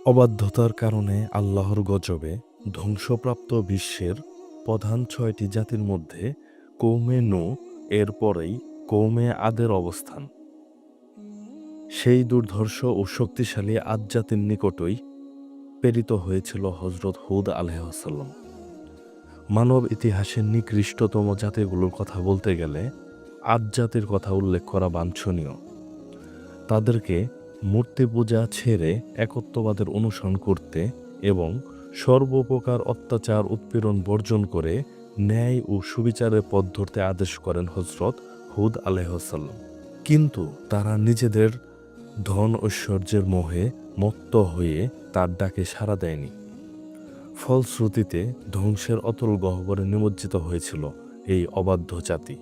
অবাধ্যতার কারণে আল্লাহর গজবে ধ্বংসপ্রাপ্ত বিশ্বের প্রধান ৬টি জাতির মধ্যে কৌমে নূহ এর পরেই কৌমে আদের অবস্থান। সেই দুর্ধর্ষ ও শক্তিশালী আদ জাতির নিকটই প্রেরিত হয়েছিল হযরত হুদ আলাইহিসসালাম। মানব ইতিহাসের নিকৃষ্টতম জাতিগুলোর কথা বলতে গেলে আদ জাতির কথা উল্লেখ করা বাঞ্ছনীয়। তাদেরকে মূর্তি পূজা ছেড়ে একত্ববাদের অনুসরণ করতে এবং সর্বপ্রকার অত্যাচার উৎপীড়ন বর্জন করে ন্যায় ও সুবিচারের পথ ধরতে আদেশ করেন হযরত হুদ আলাইহিসসালাম। কিন্তু তারা নিজেদের ধন ঐশ্বর্যের মোহে মত্ত হয়ে তার ডাকে সাড়া দেয়নি। ফলশ্রুতিতে ধ্বংসের অতল গহ্বরে নিমজ্জিত হয়েছিল এই অবাধ্য জাতি।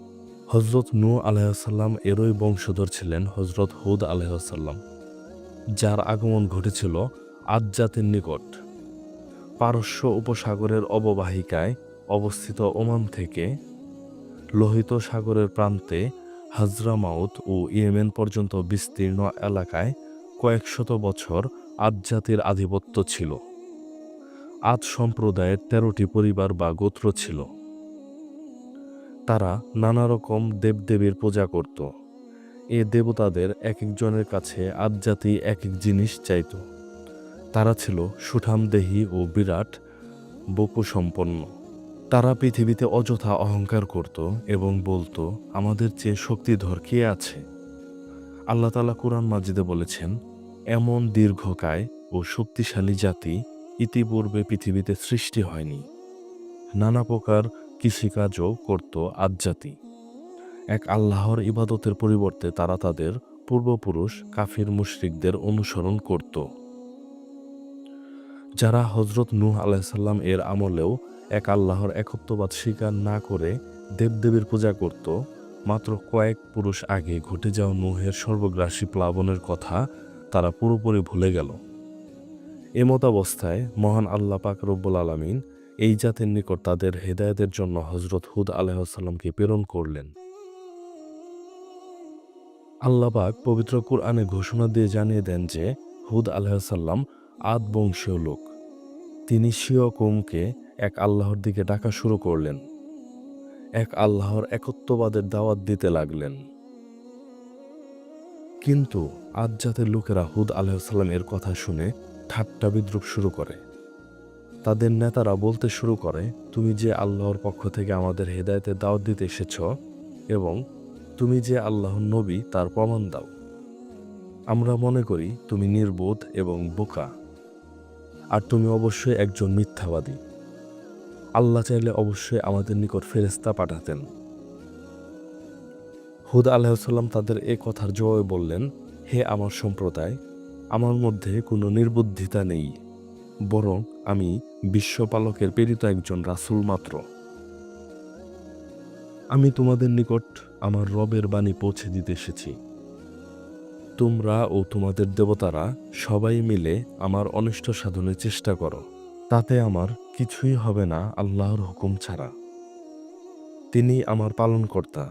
হযরত নূহ আলাইহিসসালাম এরই বংশধর ছিলেন হযরত হুদ আলাইহিসসালাম, যার আগমন ঘটেছিল আদ জাতির নিকট। পারস্য উপসাগরের অববাহিকায় অবস্থিত ওমান থেকে লোহিত সাগরের প্রান্তে হাজরামাউত ও ইয়েমেন পর্যন্ত বিস্তীর্ণ এলাকায় কয়েক শত বছর আদ জাতির আধিপত্য ছিল। আদ সম্প্রদায়ের ১৩টি পরিবার বা গোত্র ছিল। তারা নানা রকম দেবদেবীর পূজা করত। এ দেবতাদের এক একজনের কাছে আদ জাতি এক এক জিনিস চাইত। তারা ছিল সুঠামদেহী ও বিরাট বপুসম্পন্ন। তারা পৃথিবীতে অযথা অহংকার করত এবং বলতো, আমাদের চেয়ে শক্তিধর কে আছে? আল্লাহ তাআলা কুরআন মাজিদে বলেছেন, এমন দীর্ঘকায় ও শক্তিশালী জাতি ইতিপূর্বে পৃথিবীতে সৃষ্টি হয়নি। নানা প্রকার কৃষিকাজও করত আদ জাতি। এক আল্লাহর ইবাদতের পরিবর্তে তারা তাদের পূর্বপুরুষ কাফির মুশরিকদের অনুসরণ করত, যারা হযরত নূহ আলাইহিসসালাম এর আমলেও এক আল্লাহর একত্ববাদ স্বীকার না করে দেবদেবীর পূজা করত। মাত্র কয়েক পুরুষ আগে ঘটে যাওয়া নূহের সর্বগ্রাসী প্লাবনের কথা তারা পুরোপুরি ভুলে গেল। এমতাবস্থায় মহান আল্লাহ পাক রব্বুল আলামিন এই জাতির নিকট তাদের হেদায়েতের জন্য হযরত হুদ আলাইহিসসালামকে প্রেরণ করলেন। আল্লাহ পাক পবিত্র কুরআনে ঘোষণা দিয়ে জানিয়ে দেন যে হুদ আলাইহিসসালাম আদ বংশীয় লোক। তিনি স্বীয় কওমকে এক আল্লাহর দিকে ডাকা শুরু করলেন, এক আল্লাহর একত্ববাদের দাওয়াত দিতে লাগলেন। কিন্তু আদ জাতের লোকেরা হুদ আলাইহিসসালাম এর কথা শুনে ঠাট্টা বিদ্রূপ শুরু করে। তাদের নেতারা বলতে শুরু করে, তুমি যে আল্লাহর পক্ষ থেকে আমাদের হেদায়েতের দাওয়াত দিতে এসেছ এবং তুমি যে আল্লাহর নবী তার প্রমাণ দাও। আমরা মনে করি তুমি নির্বোধ এবং বোকা, আর তুমি অবশ্যই একজন মিথ্যাবাদী। আল্লাহ চাইলে অবশ্যই আমাদের নিকট ফেরেশতা পাঠাতেন। হুদ আলাইহিসসালাম তাদের এ কথার জবাবে বললেন, হে আমার সম্প্রদায়, আমার মধ্যে কোনো নির্বুদ্ধিতা নেই, বরং আমি বিশ্বপালকের প্রেরিত একজন রাসূল মাত্র। আমি তোমাদের নিকট আমার রবের বাণী পৌঁছে দিতে এসেছি। তোমরা ও তোমাদের দেবতারা সবাই মিলে আমার অনিষ্ট সাধনের চেষ্টা করো, তাতে আমার কিছুই হবে না আল্লাহর হুকুম ছাড়া। তিনি আমার পালনকর্তা,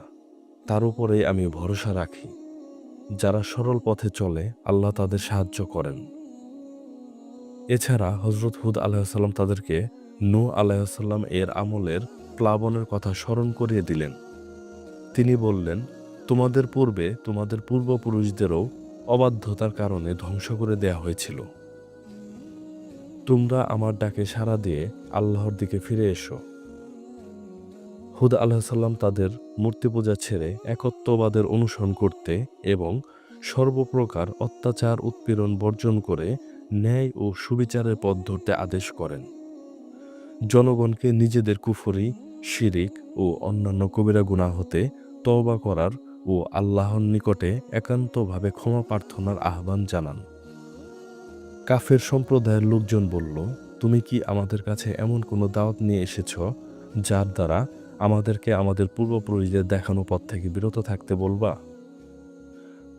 তার উপরে আমি ভরসা রাখি। যারা সরল পথে চলে আল্লাহ তাদের সাহায্য করেন। এছাড়া হযরত হুদ আলাইহিসসালাম তাদেরকে নূহ আলাইহিসসালাম এর আমলের প্লাবনের কথা স্মরণ করিয়ে দিলেন। তিনি বললেন, তোমাদের পূর্বে তোমাদের পূর্বপুরুষদেরও অবাধ্যতার কারণে ধ্বংস করে দেয়া হয়েছিল। তোমরা আমার ডাকে সাড়া দিয়ে আল্লাহর দিকে ফিরে এসো। হুদ আলাইহিসসালাম তাদের মূর্তি পূজা ছেড়ে একত্ববাদের অনুসরণ করতে এবং সর্বপ্রকার অত্যাচার উৎপীড়ন বর্জন করে ন্যায় ও সুবিচারের পথ ধরতে আদেশ করেন। জনগণকে নিজেদের কুফরি, শিরিক ও অন্যান্য কবিরা গুনাহ হতে তওবা করার ও আল্লাহর নিকটে একান্তভাবে ক্ষমা প্রার্থনার আহ্বান জানান। কাফের সম্প্রদায়ের লোকজন বলল, তুমি কি আমাদের কাছে এমন কোনো দাওয়াত নিয়ে এসেছ যার দ্বারা আমাদেরকে আমাদের পূর্বপুরুষদের দেখানো পথ থেকে বিরত থাকতে বলবা?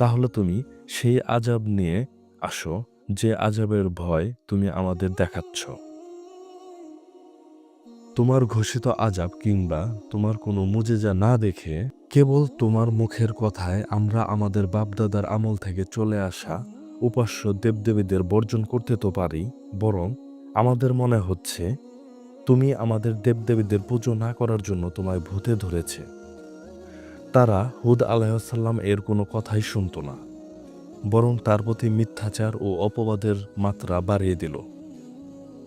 তাহলে তুমি সেই আযাব নিয়ে আসো যে আযাবের ভয় তুমি আমাদের দেখাচ্ছ। তোমার ঘোষিত আযাব কিংবা তোমার কোনো মুজিজা না দেখে কেবল তোমার মুখের কথায় আমরা আমাদের বাপদাদার আমল থেকে চলে আসা উপাস্য দেবদেবীদের বর্জন করতে তো পারি, বরং আমাদের মনে হচ্ছে তুমি আমাদের দেবদেবীদের পুজো না করার জন্য তোমায় ভূতে ধরেছে। তারা হুদ আলাইহিসসালাম এর কোনো কথাই শুনত না, বরং তার প্রতি মিথ্যাচার ও অপবাদের মাত্রা বাড়িয়ে দিল।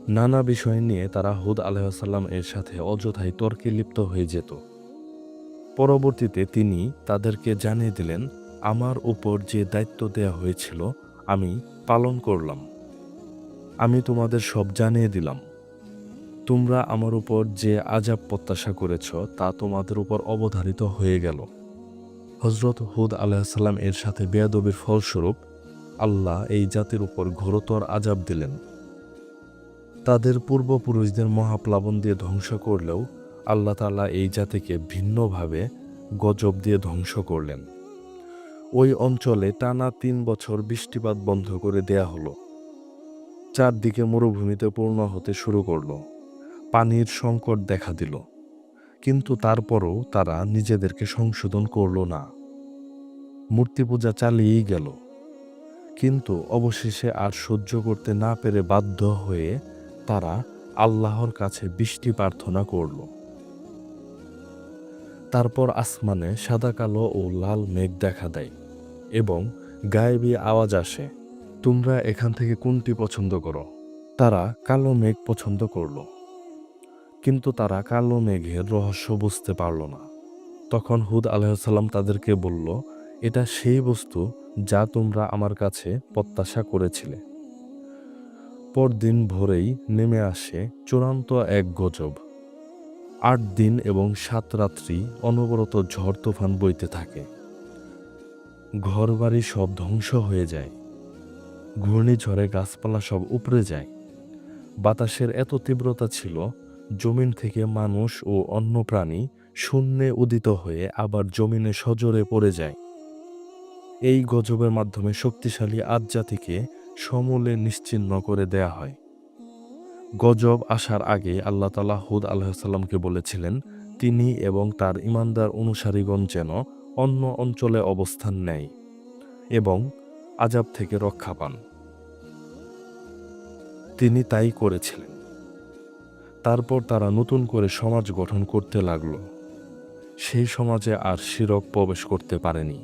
নানা বিষয় নিয়ে তারা হুদ আলাইহিসসালাম এর সাথে অযথাই তর্কে লিপ্ত হয়ে যেত। পরবর্তীতে তিনি তাদেরকে জানিয়ে দিলেন, আমার উপর যে দায়িত্ব দেয়া হয়েছিল আমি পালন করলাম। আমি তোমাদের সব জানিয়ে দিলাম। তোমরা আমার উপর যে আযাব প্রত্যাশা করেছ তা তোমাদের উপর অবধারিত হয়ে গেল। হযরত হুদ আলাইহিসসালাম এর সাথে বেয়াদবির ফলস্বরূপ আল্লাহ এই জাতির উপর ঘোরতর আযাব দিলেন। তাদের পূর্বপুরুষদের মহাপ্লাবন দিয়ে ধ্বংস করলেও আল্লাহ তাআলা এই জাতিকে ভিন্নভাবে গজব দিয়ে ধ্বংস করলেন। ওই অঞ্চলে টানা ৩ বছর বৃষ্টিপাত বন্ধ করে দেয়া হলো। চারদিকে মরুভূমিতে পূর্ণ হতে শুরু করল। পানির সংকট দেখা দিল। কিন্তু তারপরও তারা নিজেদেরকে সংশোধন করল না। মূর্তি পূজা চালিয়েই গেল। কিন্তু অবশেষে আর সহ্য করতে না পেরে বাধ্য হয়ে তারা আল্লাহর কাছে বৃষ্টি প্রার্থনা করল। তারপর আসমানে সাদা কালো ও লাল মেঘ দেখা দেয় এবং গায়েবী আওয়াজ আসে, তোমরা এখান থেকে কোনটি পছন্দ করো? তারা কালো মেঘ পছন্দ করল, কিন্তু তারা কালো মেঘের রহস্য বুঝতে পারল না। তখন হুদ আলাইহিসসালাম তাদেরকে বলল, এটা সেই বস্তু যা তোমরা আমার কাছে প্রত্যাশা করেছিলে। পরদিন ভোরেই নেমে আসে চূড়ান্ত এক গজব। ৮ দিন এবং ৭ রাত্রি অনবরত ঝড় তুফান বইতে থাকে। ঘরবাড়ি সব ধ্বংস হয়ে যায়। ঘূর্ণিঝড়ে গাছপালা সব উপড়ে যায়। বাতাসের এত তীব্রতা ছিল, জমিন থেকে মানুষ ও অন্য প্রাণী শূন্যে উদিত হয়ে আবার জমিনে সজোরে পড়ে যায়। এই গজবের মাধ্যমে শক্তিশালী আদ জাতিকে সমূলে নিশ্চিহ্ন করে দেয়া হয়। গজব আসার আগে আল্লাহ তাআলা হুদ আলাইহিসসালামকে বলেছিলেন, তিনি এবং তার ঈমানদার অনুসারীগণ যেন অন্য অঞ্চলে অবস্থান নেয় এবং আযাব থেকে রক্ষা পান। তিনি তাই করেছিলেন। তারপর তারা নতুন করে সমাজ গঠন করতে লাগল। সেই সমাজে আর শিরক প্রবেশ করতে পারেনি।